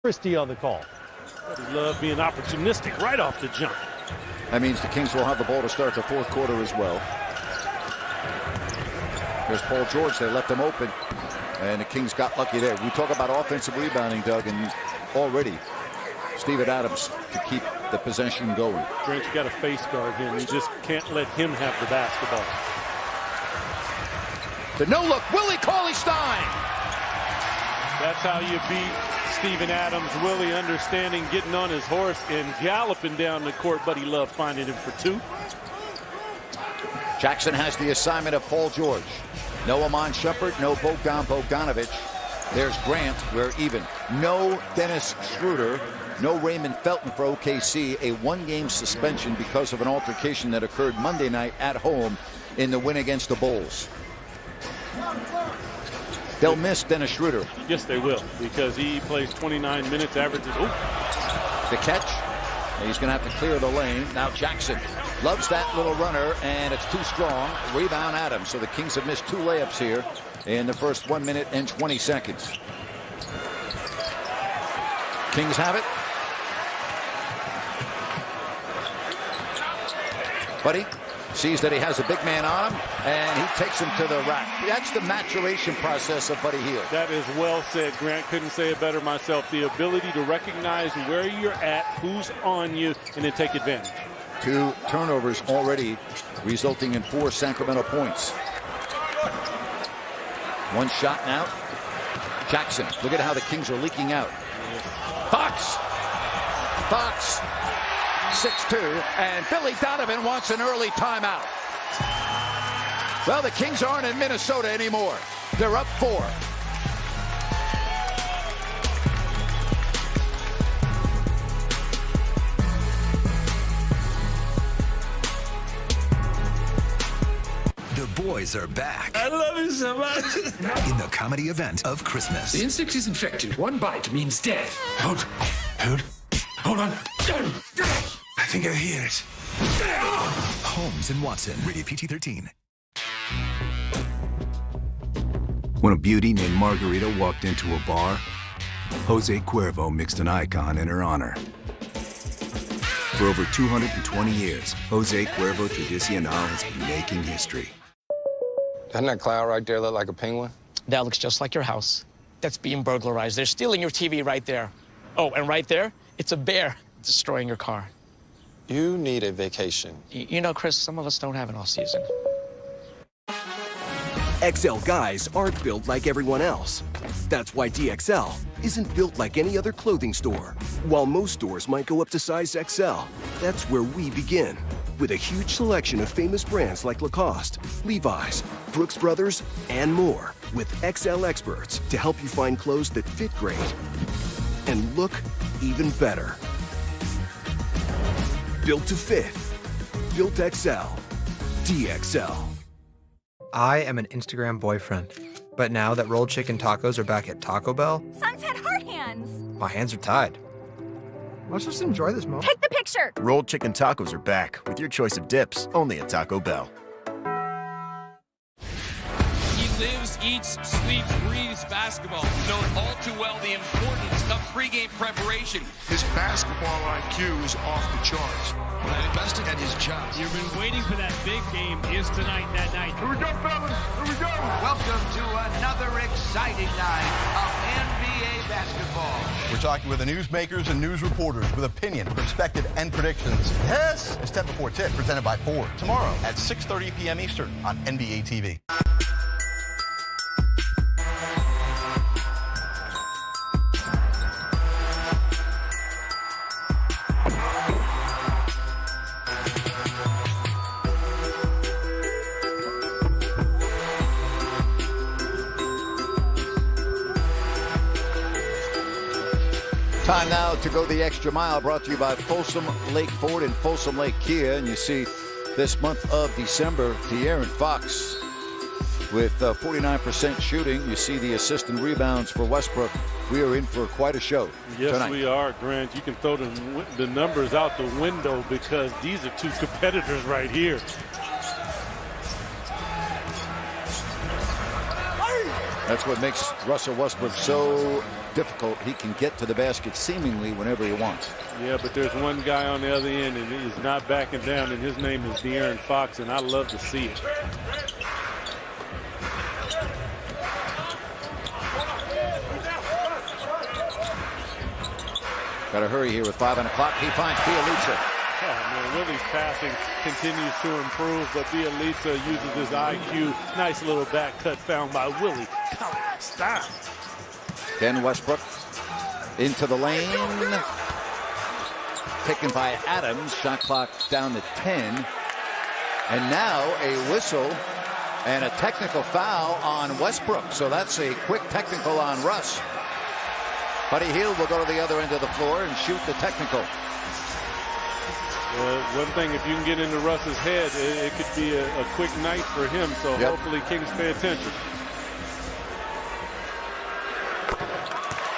Christie on the call. They love being opportunistic right off the jump. That means the Kings will have the ball to start the fourth quarter as well. Here's Paul George. They left him open, and the Kings got lucky there. We talk about offensive rebounding, Doug, and already Steven Adams to keep the possession going. Grant, you got to face guard him. You just can't let him have the basketball. The no-look, Willie Cauley-Stein. That's how you beat Steven Adams. Willie understanding, getting on his horse and galloping down the court, but he loved finding him for two. Jackson has the assignment of Paul George. No Amon Shepard, no Bogdan Bogdanovic. There's Grant, we're even. No Dennis Schroeder, no Raymond Felton for OKC. A one-game suspension because of an altercation that occurred Monday night at home in the win against the Bulls. They'll miss Dennis Schroeder. Yes, they will, because he plays 29 minutes, averages. The catch. He's going to have to clear the lane. Now Jackson loves that little runner, and it's too strong. Rebound Adams. So the Kings have missed two layups here in the first 1 minute and 20 seconds. Kings have it. Buddy sees that he has a big man on him, and he takes him to the rack. That's the maturation process of Buddy Hield. That is well said, Grant. Couldn't say it better myself. The ability to recognize where you're at, who's on you, and then take advantage. 2 turnovers already, resulting in 4 Sacramento points. One shot now. Jackson. Look at how the Kings are leaking out. Fox. 6-2, and Billy Donovan wants an early timeout. Well, the Kings aren't in Minnesota anymore. They're up 4. The boys are back. I love you so much. In the comedy event of Christmas. The insect is infected. One bite means death. Hold on. I think I hear it. Holmes and Watson, rated PG-13. When a beauty named Margarita walked into a bar, Jose Cuervo mixed an icon in her honor. For over 220 years, Jose Cuervo Tradicional has been making history. Doesn't that cloud right there look like a penguin? That looks just like your house. That's being burglarized. They're stealing your TV right there. Oh, and right there, it's a bear destroying your car. You need a vacation. You know, Chris, some of us don't have an off season. XL guys aren't built like everyone else. That's why DXL isn't built like any other clothing store. While most stores might go up to size XL, that's where we begin. With a huge selection of famous brands like Lacoste, Levi's, Brooks Brothers, and more. With XL experts to help you find clothes that fit great and look even better. Built to fit. Built XL. DXL. I am an Instagram boyfriend, but now that rolled chicken tacos are back at Taco Bell, Sunset heart hands. My hands are tied. Let's just enjoy this moment. Take the picture. Rolled chicken tacos are back with your choice of dips, only at Taco Bell. He lives, eats, sleeps, breathes basketball. Known all too well the importance of pregame preparation. His basketball IQ is off the charts. Invested at his job. You've been waiting for that big game. Is tonight that night? Here we go, fellas. Here we go. Welcome to another exciting night of NBA basketball. We're talking with the newsmakers and news reporters with opinion, perspective, and predictions. This is 10 Before Tip, presented by Ford. Tomorrow at 6:30 p.m. Eastern on NBA TV. Time now to go the extra mile, brought to you by Folsom Lake Ford and Folsom Lake Kia. And you see this month of December, De'Aaron Fox with 49% shooting. You see the assist and rebounds for Westbrook. We are in for quite a show tonight. We are, Grant. You can throw the numbers out the window because these are two competitors right here. That's what makes Russell Westbrook so difficult. He can get to the basket seemingly whenever he wants. Yeah, but there's one guy on the other end, and he's not backing down, and his name is De'Aaron Fox, and I love to see it. Got to hurry here with 5 on the clock. He finds Bielitsa. Oh, man, Willie's passing continues to improve, but Bielitsa uses his IQ. Nice little back cut found by Willie. Stop. Then Westbrook into the lane. Taken by Adams. Shot clock down to 10. And now a whistle and a technical foul on Westbrook. So that's a quick technical on Russ. Buddy Hield will go to the other end of the floor and shoot the technical. One thing, if you can get into Russ's head, it could be a quick night for him. So hopefully Kings pay attention.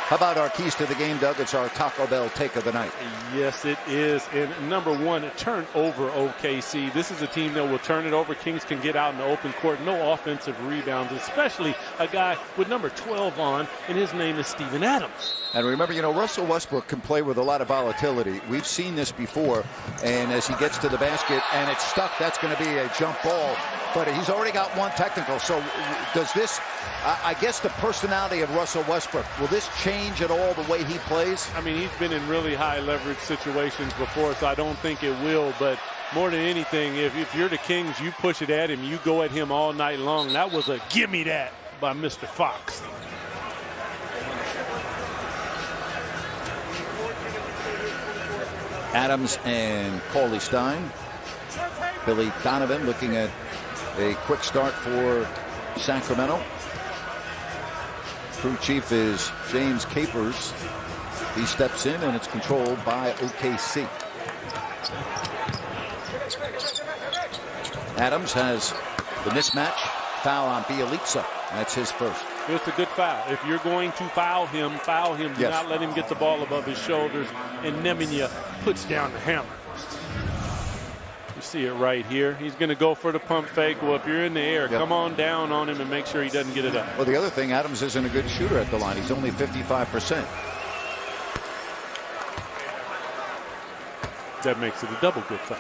How about our keys to the game, Doug? It's our Taco Bell take of the night. Yes, it is. And number one, turn over OKC. This is a team that will turn it over. Kings can get out in the open court. No offensive rebounds, especially a guy with number 12 on, and his name is Steven Adams. And remember, Russell Westbrook can play with a lot of volatility. We've seen this before. And as he gets to the basket and it's stuck, that's going to be a jump ball. But he's already got one technical. So does this, I guess the personality of Russell Westbrook, will this change at all the way he plays? I mean, he's been in really high leverage situations before, so I don't think it will. But more than anything, if you're the Kings, you push it at him, you go at him all night long. That was a gimme that by Mr. Fox. Adams and Cauley Stein. Billy Donovan looking at a quick start for Sacramento. Crew chief is James Capers. He steps in and it's controlled by OKC. Adams has the mismatch. Foul on Bielitsa. That's his first. It's a good foul. If you're going to foul him. Do not let him get the ball above his shoulders. And Nemanja puts down the hammer. You see it right here. He's going to go for the pump fake. Well, if you're in the air, come on down on him and make sure he doesn't get it up. Well, the other thing, Adams isn't a good shooter at the line. He's only 55%. That makes it a double good foul.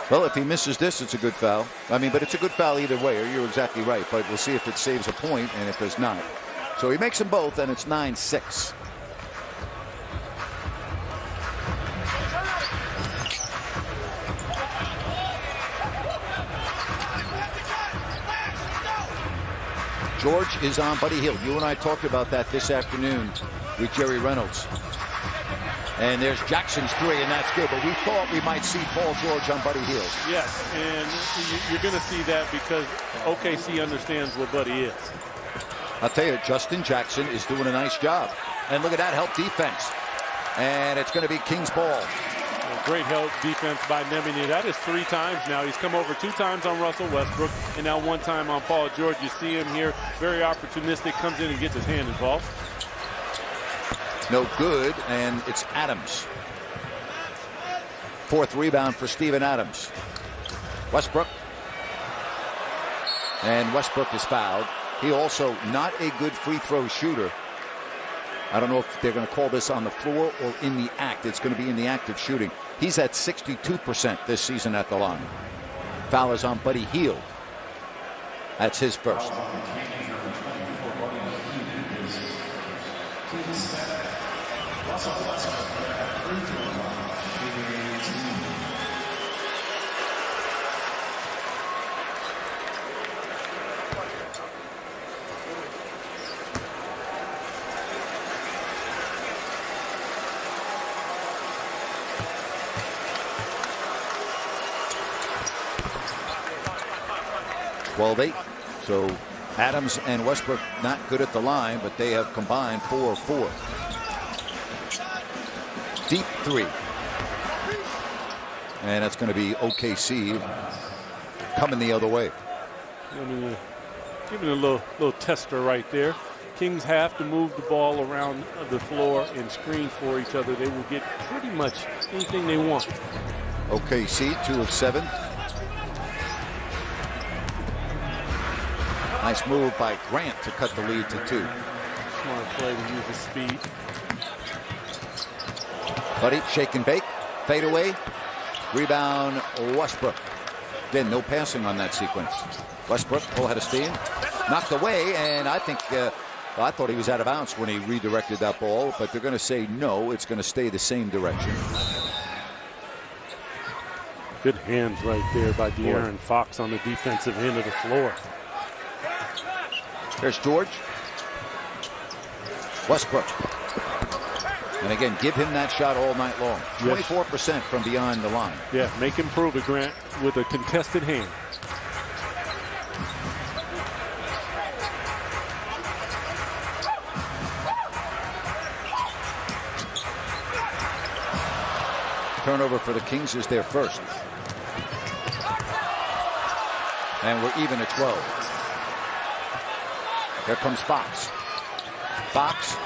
Well, if he misses this, it's a good foul. I mean, but it's a good foul either way. You're exactly right. But we'll see if it saves a point and if there's not. So he makes them both, and it's 9-6. George is on Buddy Hield. You and I talked about that this afternoon with Jerry Reynolds. And there's Jackson's three, and that's good. But we thought we might see Paul George on Buddy Hield. Yes, and you're going to see that because OKC understands what Buddy is. I'll tell you, Justin Jackson is doing a nice job. And look at that help defense. And it's going to be Kings ball. Great help defense by Nemanja. That is 3 times now. He's come over 2 times on Russell Westbrook and now 1 time on Paul George. You see him here, very opportunistic, comes in and gets his hand involved. No good, and it's Adams. 4th rebound for Steven Adams. Westbrook. And Westbrook is fouled. He also not a good free throw shooter. I don't know if they're going to call this on the floor or in the act. It's going to be in the act of shooting. He's at 62% this season at the line. Foul is on Buddy Hield. That's his first. So Adams and Westbrook not good at the line, but they have combined 4 of 4. Deep 3. And that's going to be OKC coming the other way. Giving a little tester right there. Kings have to move the ball around the floor and screen for each other. They will get pretty much anything they want. OKC 2 of 7. Nice move by Grant to cut the lead to 2. Smart play to use the speed. Buddy, shake and bake, fade away. Rebound, Westbrook. Again, no passing on that sequence. Westbrook, full head of steam. Knocked away, and I think, I thought he was out of bounds when he redirected that ball, but they're going to say no, it's going to stay the same direction. Good hands right there by De'Aaron Fox on the defensive end of the floor. There's George. Westbrook. And again, give him that shot all night long. 24% from beyond the line. Yeah, make him prove it, Grant, with a contested hand. Turnover for the Kings is their first. And we're even at 12. Here comes Fox. Fox,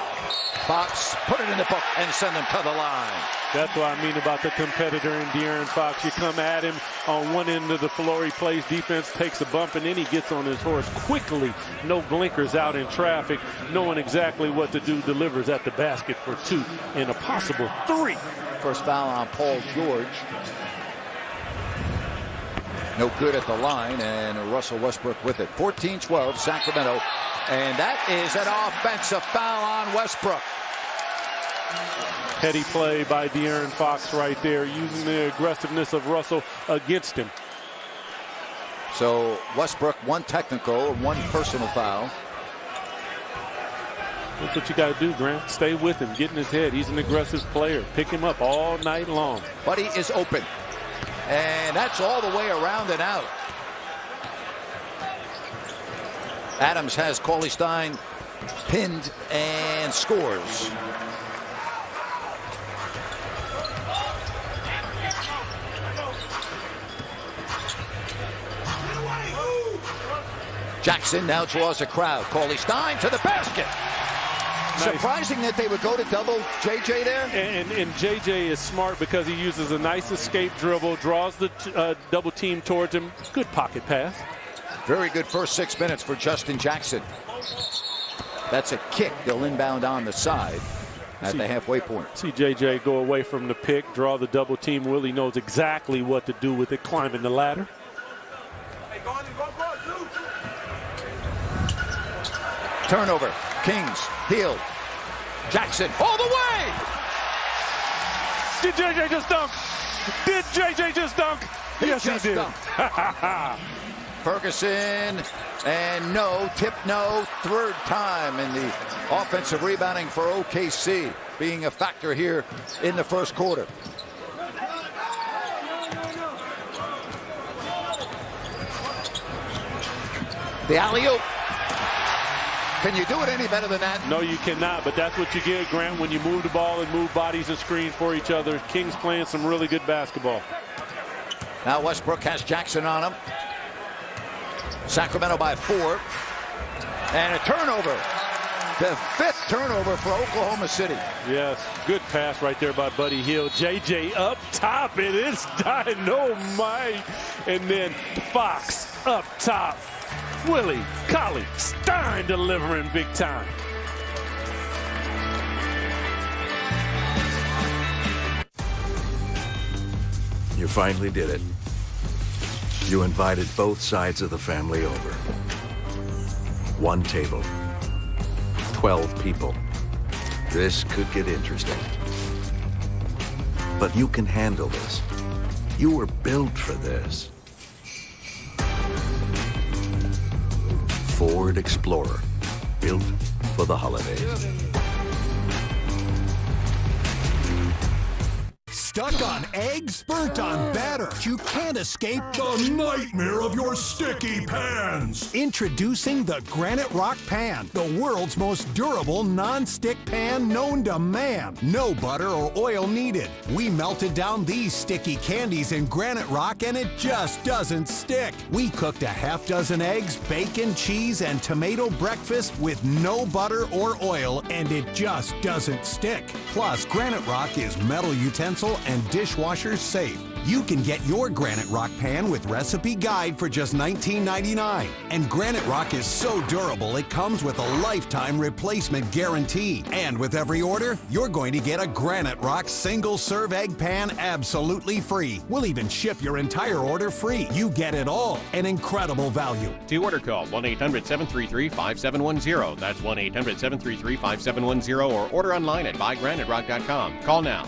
put it in the book and send him to the line. That's what I mean about the competitor in De'Aaron Fox. You come at him on one end of the floor, he plays defense, takes a bump, and then he gets on his horse quickly. No blinkers, out in traffic, knowing exactly what to do, delivers at the basket for 2 and a possible 3. First foul on Paul George. No good at the line, and Russell Westbrook with it. 14-12, Sacramento. And that is an offensive foul on Westbrook. Heady play by De'Aaron Fox right there, using the aggressiveness of Russell against him. So Westbrook, 1 technical, 1 personal foul. That's what you got to do, Grant. Stay with him, get in his head. He's an aggressive player. Pick him up all night long. Buddy is open. And that's all the way around and out. Adams has Cauley Stein pinned and scores. Jackson now draws a crowd. Cauley Stein to the basket. Nice. Surprising that they would go to double JJ there. And JJ is smart because he uses a nice escape dribble, draws the double team towards him. Good pocket pass. Very good first 6 minutes for Justin Jackson. That's a kick. They'll inbound on the side at the halfway point. See JJ go away from the pick, draw the double team. Willie knows exactly what to do with it, climbing the ladder. Turnover. Kings. Hield. Jackson all the way. Did JJ just dunk? Did JJ just dunk? Yes, he did. Ferguson, and no, tip no, 3rd time in the offensive rebounding for OKC, being a factor here in the first quarter. The alley-oop. Can you do it any better than that? No, you cannot, but that's what you get, Grant, when you move the ball and move bodies and screen for each other. Kings playing some really good basketball. Now Westbrook has Jackson on him. Sacramento by 4. And a turnover. The 5th turnover for Oklahoma City. Yes, good pass right there by Buddy Hield. JJ up top, and it's dynamite. And then Fox up top. Willie Cauley Stein delivering big time. You finally did it. You invited both sides of the family over. 1 table. 12 people. This could get interesting. But you can handle this. You were built for this. Ford Explorer. Built for the holidays. Stuck on eggs? Burnt on batter? You can't escape the nightmare of your sticky pans. Introducing the Granite Rock Pan, the world's most durable non-stick pan known to man. No butter or oil needed. We melted down these sticky candies in Granite Rock and it just doesn't stick. We cooked a half dozen eggs, bacon, cheese, and tomato breakfast with no butter or oil and it just doesn't stick. Plus, Granite Rock is metal utensil and dishwasher safe. You can get your Granite Rock pan with recipe guide for just $19.99. And Granite Rock is so durable, it comes with a lifetime replacement guarantee. And with every order, you're going to get a Granite Rock single-serve egg pan absolutely free. We'll even ship your entire order free. You get it all. An incredible value. To order, call 1-800-733-5710. That's 1-800-733-5710, or order online at buygraniterock.com. Call now.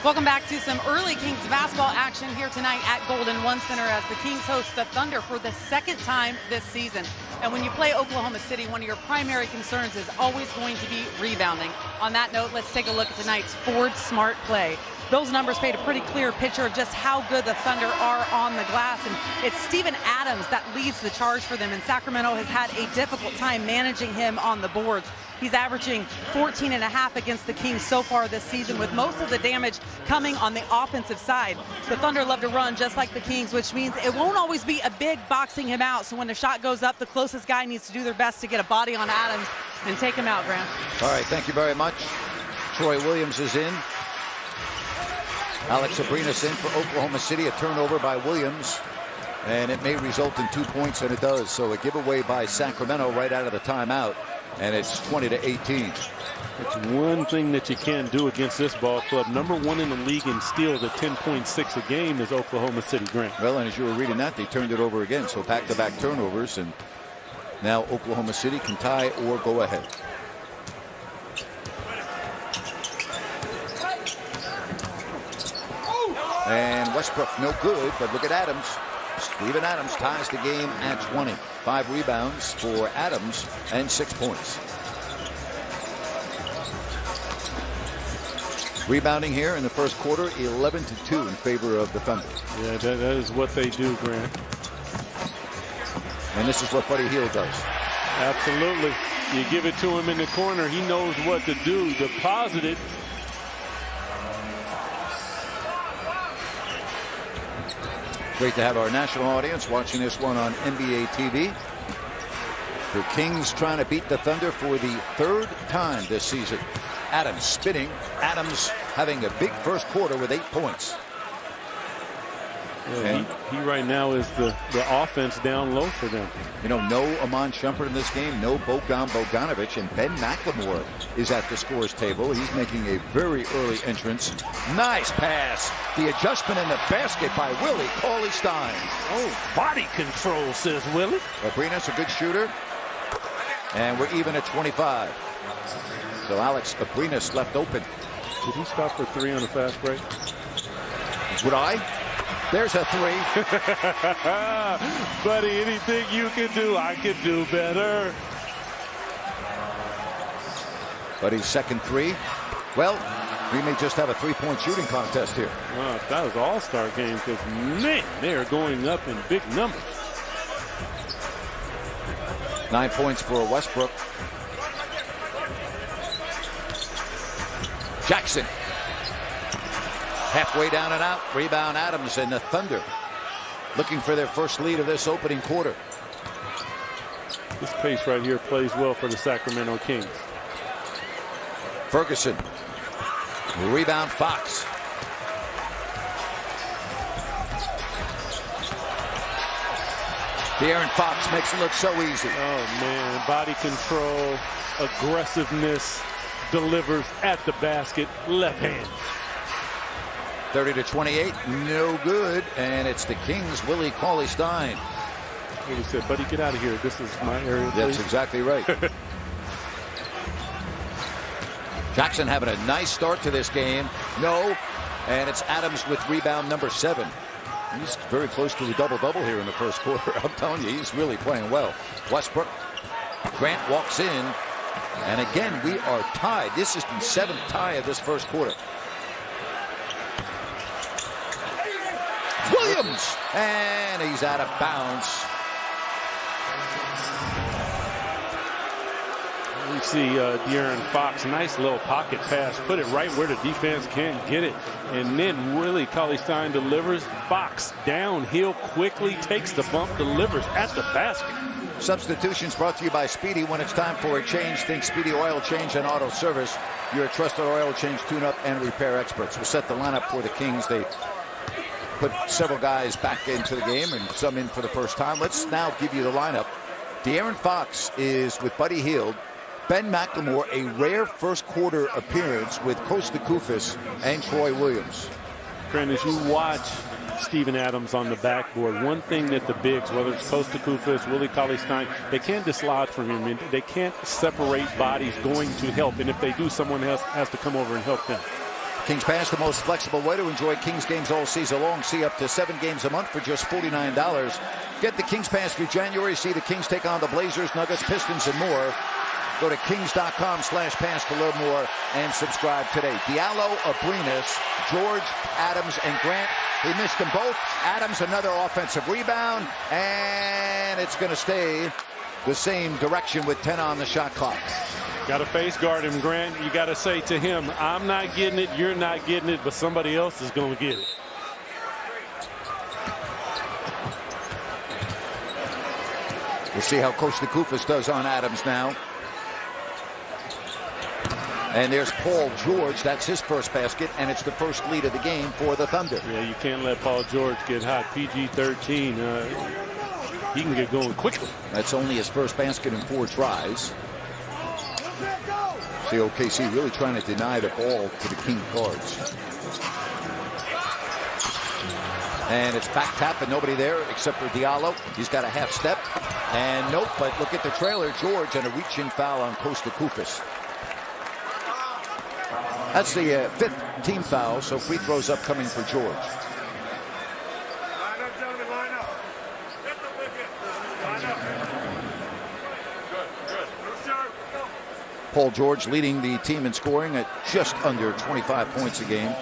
Welcome back to some early Kings basketball action here tonight at Golden One Center as the Kings host the Thunder for the second time this season. And when you play Oklahoma City, one of your primary concerns is always going to be rebounding. On that note, let's take a look at tonight's Ford Smart play. Those numbers paint a pretty clear picture of just how good the Thunder are on the glass. And it's Steven Adams that leads the charge for them. And Sacramento has had a difficult time managing him on the boards. He's averaging 14.5 against the Kings so far this season, with most of the damage coming on the offensive side. The Thunder love to run just like the Kings, which means it won't always be a big boxing him out. So when the shot goes up, the closest guy needs to do their best to get a body on Adams and take him out, Grant. All right, thank you very much. Troy Williams is in. Alex Abrinas in for Oklahoma City. A turnover by Williams, and it may result in 2 points, and it does. So a giveaway by Sacramento right out of the timeout, and it's 20-18. It's one thing that you can't do against this ball club. Number one in the league in steals at 10.6 a game is Oklahoma City, Grant. Well, and as you were reading that, they turned it over again. So back-to-back turnovers, and now Oklahoma City can tie or go ahead. And Westbrook no good, but look at Adams. Steven Adams ties the game at 20. 5 rebounds for Adams and 6 points. Rebounding here in the first quarter, 11-2 in favor of the Thunder. Yeah, that is what they do, Grant. And this is what Buddy Hield does. Absolutely. You give it to him in the corner, he knows what to do. Deposit it. Great to have our national audience watching this one on NBA TV. The Kings trying to beat the Thunder for the 3rd time this season. Adams spinning. Adams having a big first quarter with 8 points. Yeah, he right now is the offense down low for them. You know, no Amon Shumpert in this game, no Bogdan Bogdanovic, and Ben McLemore is at the scores table. He's making a very early entrance. Nice pass. The adjustment in the basket by Willie Cauley-Stein. Oh, body control, says Willie. Abrinas, a good shooter. And we're even at 25. So Alex Abrinas left open. Did he stop for 3 on the fast break? Would I? There's a 3. Buddy, anything you can do, I can do better. Buddy's second 3. Well, we may just have a 3-point shooting contest here. Wow, that was all-star game, because, man, they are going up in big numbers. 9 points for Westbrook. Jackson. Halfway down and out. Rebound Adams, and the Thunder looking for their first lead of this opening quarter. This pace right here plays well for the Sacramento Kings. Ferguson. Rebound Fox. De'Aaron Fox makes it look so easy. Oh, man. Body control, aggressiveness, delivers at the basket, left hand. 30-28, no good, and it's the Kings' Willie Cauley-Stein. He said, buddy, get out of here. This is my area. That's exactly right. Jackson having a nice start to this game. No, and it's Adams with rebound number 7. He's very close to the double-double here in the first quarter. I'm telling you, he's really playing well. Westbrook. Grant walks in, and again, we are tied. This is the 7th tie of this first quarter. Williams, and he's out of bounds. We see De'Aaron Fox, nice little pocket pass, put it right where the defense can't get it. And then Willie Cauley-Stein delivers. Fox downhill quickly, takes the bump, delivers at the basket. Substitutions brought to you by Speedy. When it's time for a change, think Speedy Oil Change and Auto Service. Your trusted oil change, tune-up, and repair experts. We'll set the lineup for the Kings. They put several guys back into the game and some in for the first time. Let's now give you the lineup. De'Aaron Fox is with Buddy Hield. Ben McLemore, a rare first quarter appearance with Kosta Koufos and Troy Williams. Grant, as you watch Steven Adams on the backboard, one thing that the bigs, whether it's Kosta Koufos, Willie Cauley-Stein, they can't dislodge from him. They can't separate bodies going to help. And if they do, someone else has to come over and help them. Kings Pass, the most flexible way to enjoy Kings games all season long. See up to 7 games a month for just $49. Get the Kings Pass through January. See the Kings take on the Blazers, Nuggets, Pistons, and more. Go to kings.com/pass to learn more and subscribe today. Diallo, Abrinas, George, Adams, and Grant. He missed them both. Adams, another offensive rebound, and it's going to stay the same direction with 10 on the shot clock. Got to face guard him, Grant. You got to say to him, I'm not getting it, you're not getting it, but somebody else is going to get it. We'll see how Kosta Koufos does on Adams now. And there's Paul George. That's his first basket, and it's the first lead of the game for the Thunder. Yeah, you can't let Paul George get hot. PG-13, he can get going quickly. That's only his first basket in 4 tries. See OKC really trying to deny the ball to the King guards. And it's back tap and nobody there except for Diallo. He's got a half step. And nope, but look at the trailer, George, and a reaching foul on Kosta Koufos. That's the 5th team foul, so free throws upcoming for George. Line up, gentlemen, line up. Get the wicket. Line up. Good. Paul George leading the team in scoring at just under 25 points a game.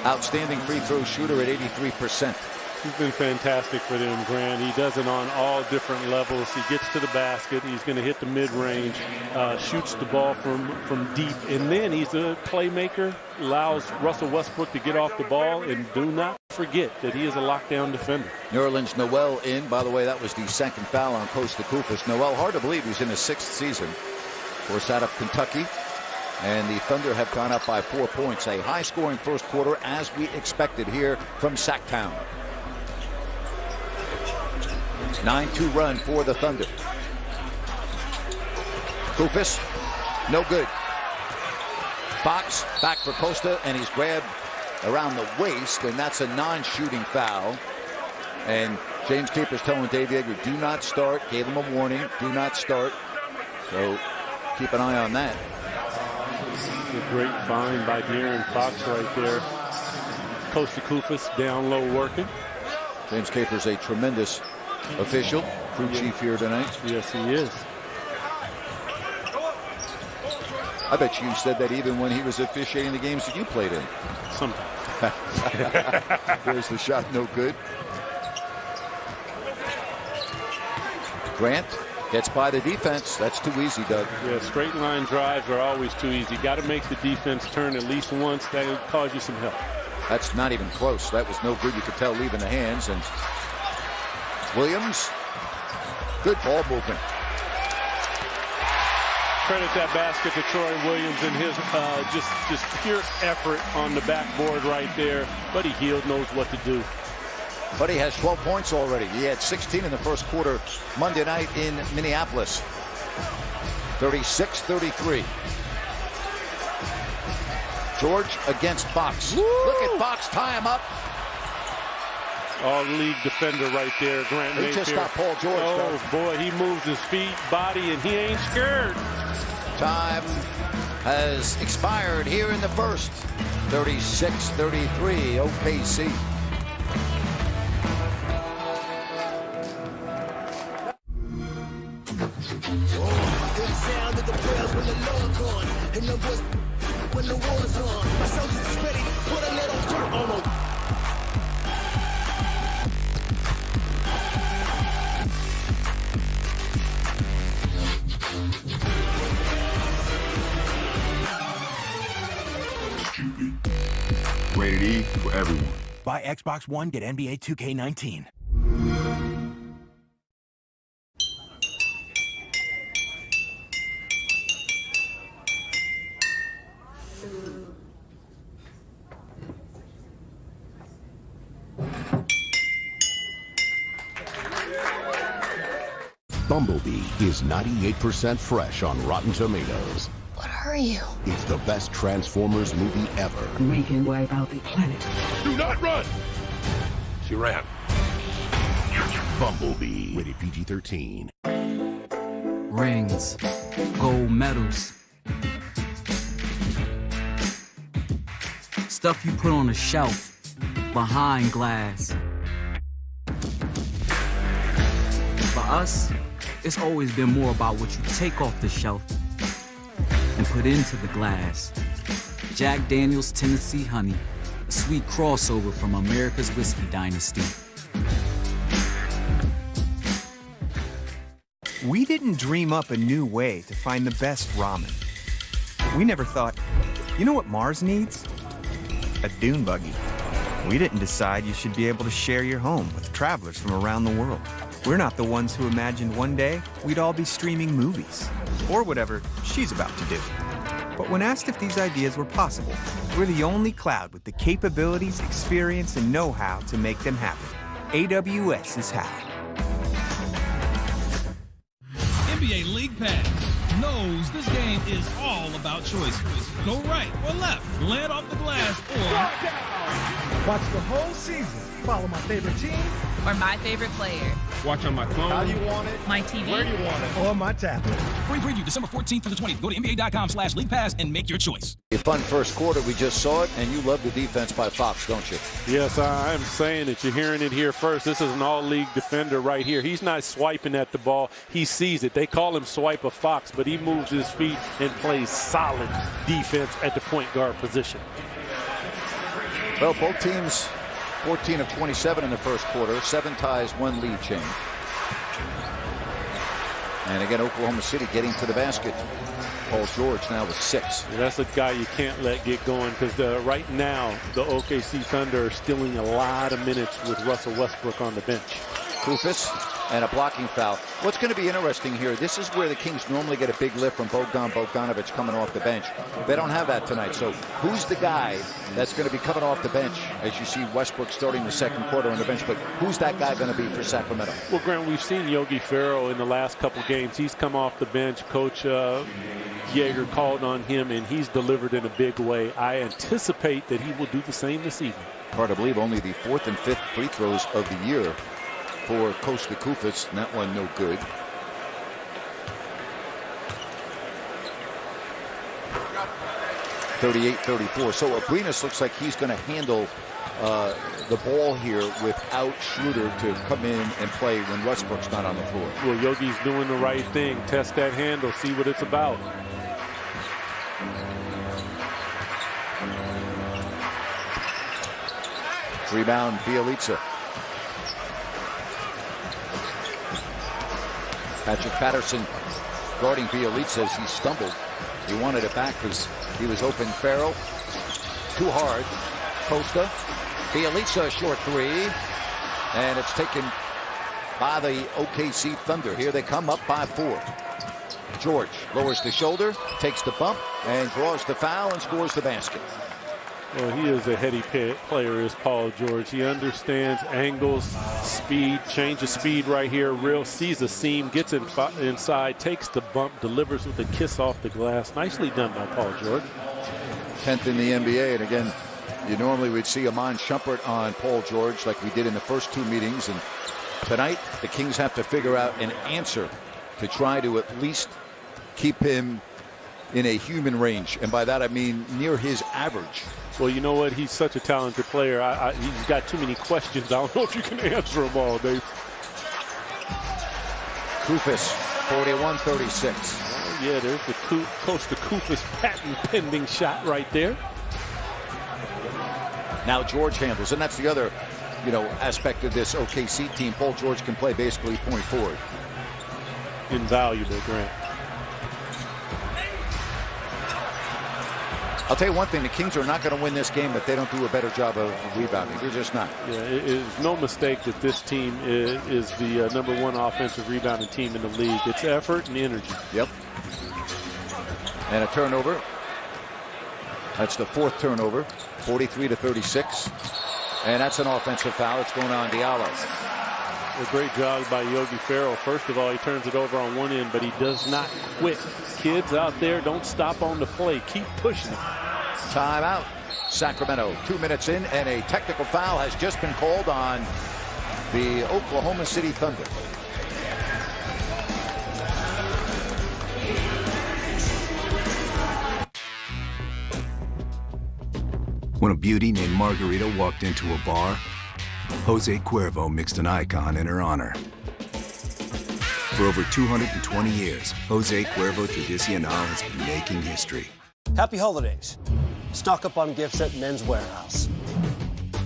Outstanding free throw shooter at 83%. He's been fantastic for them, Grant. He does it on all different levels. He gets to the basket. He's going to hit the mid-range, shoots the ball from deep. And then he's a playmaker, allows Russell Westbrook to get off the ball. And do not forget that he is a lockdown defender. New Orleans Noel in. By the way, that was the 2nd foul on Kosta Koufos. Noel, hard to believe he's in his 6th season. Of course, out of Kentucky. And the Thunder have gone up by 4 points. A high-scoring first quarter, as we expected here from Sacktown. 9-2 run for the Thunder. Koufos, no good. Fox back for Kosta, and he's grabbed around the waist, and that's a non-shooting foul. And James Capers telling Dave Yeager, do not start. Gave him a warning, do not start. So keep an eye on that. A great find by De'Aaron Fox right there. Kosta Koufos down low working. James Capers, a tremendous official, crew chief here tonight. Yes, he is. I bet you said that even when he was officiating the games that you played in. Sometimes. There's the shot, no good. Grant gets by the defense. That's too easy, Doug. Yeah, straight line drives are always too easy. Got to make the defense turn at least once. That will cause you some help. That's not even close. That was no good. You could tell leaving the hands. And Williams, good ball movement. Credit that basket to Troy Williams and his just pure effort on the backboard right there. Buddy Hield knows what to do. Buddy has 12 points already. He had 16 in the first quarter Monday night in Minneapolis. 36-33. George against Fox. Woo! Look at Fox tie him up. All-league defender right there, Grant Mayfield. He just got Paul George. Oh, boy, he moves his feet, body, and he ain't scared. Time has expired here in the first. 36-33, OKC. Stupid. Rated E for everyone. Buy Xbox One, get NBA 2K19. Bumblebee is 98% fresh on Rotten Tomatoes. What are you? It's the best Transformers movie ever. Making wipe out the planet. Do not run! She ran. Bumblebee, rated PG-13. Rings, gold medals, stuff you put on a shelf behind glass. For us, it's always been more about what you take off the shelf and put into the glass. Jack Daniel's Tennessee Honey, a sweet crossover from America's whiskey dynasty. We didn't dream up a new way to find the best ramen. We never thought, you know what Mars needs? A dune buggy. We didn't decide you should be able to share your home with travelers from around the world. We're not the ones who imagined one day we'd all be streaming movies, or whatever she's about to do. But when asked if these ideas were possible, we're the only cloud with the capabilities, experience, and know-how to make them happen. AWS is how. NBA League Pass knows this game is all about choices. Go right or left, land off the glass, or watch the whole season. Follow my favorite team or my favorite player. Watch on my phone. How you want it? My TV. Where you want it? Or my tablet. Free preview December 14th through the 20th. Go to NBA.com/League Pass and make your choice. A fun first quarter. We just saw it, and you love the defense by Fox, don't you? Yes, I'm saying it. You're hearing it here first. This is an all-league defender right here. He's not swiping at the ball. He sees it. They call him Swiper Fox, but he moves his feet and plays solid defense at the point guard position. Well, both teams 14 of 27 in the first quarter, 7 ties, 1 lead change. And again, Oklahoma City getting to the basket. Paul George now with 6. Yeah, that's a guy you can't let get going because right now the OKC Thunder are stealing a lot of minutes with Russell Westbrook on the bench. Kufis and a blocking foul. What's going to be interesting here, this is where the Kings normally get a big lift from Bogdanovic coming off the bench. They don't have that tonight. So who's the guy that's going to be coming off the bench as you see Westbrook starting the second quarter on the bench? But who's that guy going to be for Sacramento? Well, Grant, we've seen Yogi Ferrell in the last couple games. He's come off the bench. Coach Yeager called on him, and he's delivered in a big way. I anticipate that he will do the same this evening. Hard to believe only the 4th and 5th free throws of the year for Kosta Kufis, and that one no good. (38-34). So Abrinas looks like he's going to handle the ball here without Schroeder to come in and play when Westbrook's not on the floor. Well, Yogi's doing the right thing. Test that handle, see what it's about. Rebound, Bielitsa. Patrick Patterson guarding Bielitsa as he stumbled. He wanted it back because he was open. Farrell, too hard. Costa, Bielitsa, short 3. And it's taken by the OKC Thunder. Here they come up by 4. George lowers the shoulder, takes the bump, and draws the foul and scores the basket. Well, he is a heady player, is Paul George. He understands angles, speed, change of speed right here. Real sees a seam, gets inside, takes the bump, delivers with a kiss off the glass. Nicely done by Paul George. 10th in the NBA, and again, you normally would see Iman Shumpert on Paul George like we did in the first 2 meetings. And tonight, the Kings have to figure out an answer to try to at least keep him in a human range. And by that, I mean near his average. Well, you know what? He's such a talented player. He's got too many questions. I don't know if you can answer them all, Dave. Kufis, 41-36. Oh, yeah, there's the Kosta Kufis patent pending shot right there. Now George handles, and that's the other, aspect of this OKC team. Paul George can play basically point forward. Invaluable, Grant. I'll tell you one thing, the Kings are not going to win this game if they don't do a better job of rebounding. They're just not. Yeah, it is no mistake that this team is the #1 offensive rebounding team in the league. It's effort and energy. Yep. And a turnover. That's the 4th turnover, 43-36. And that's an offensive foul. It's going on Diallo. A great job by Yogi Ferrell. First of all, he turns it over on one end, but he does not quit. Kids out there, don't stop on the play. Keep pushing it. Timeout. Sacramento, 2 minutes in, and a technical foul has just been called on the Oklahoma City Thunder. When a beauty named Margarita walked into a bar, Jose Cuervo mixed an icon in her honor. For over 220 years, Jose Cuervo Tradicional has been making history. Happy holidays. Stock up on gifts at Men's Warehouse.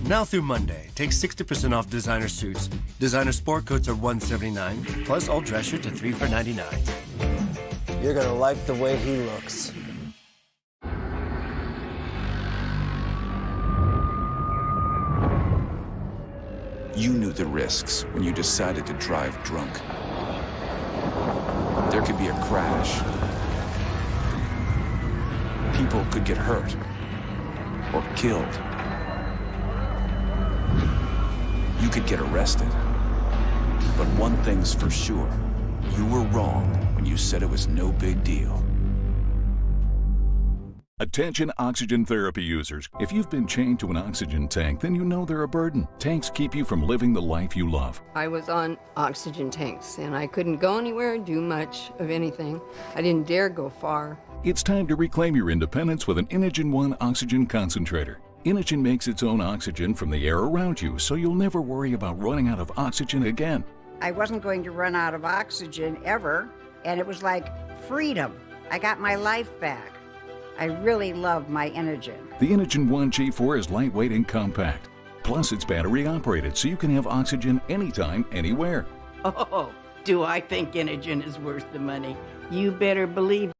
Now through Monday, take 60% off designer suits. Designer sport coats are $179, plus all dress shirts are $3 for $99. You're gonna like the way he looks. You knew the risks when you decided to drive drunk. There could be a crash. People could get hurt or killed. You could get arrested. But one thing's for sure, you were wrong when you said it was no big deal. Attention oxygen therapy users. If you've been chained to an oxygen tank, then you know they're a burden. Tanks keep you from living the life you love. I was on oxygen tanks, and I couldn't go anywhere, do much of anything. I didn't dare go far. It's time to reclaim your independence with an Inogen One oxygen concentrator. Inogen makes its own oxygen from the air around you, so you'll never worry about running out of oxygen again. I wasn't going to run out of oxygen ever, and it was like freedom. I got my life back. I really love my Inogen. The Inogen One G4 is lightweight and compact. Plus, it's battery operated, so you can have oxygen anytime, anywhere. Oh, do I think Inogen is worth the money? You better believe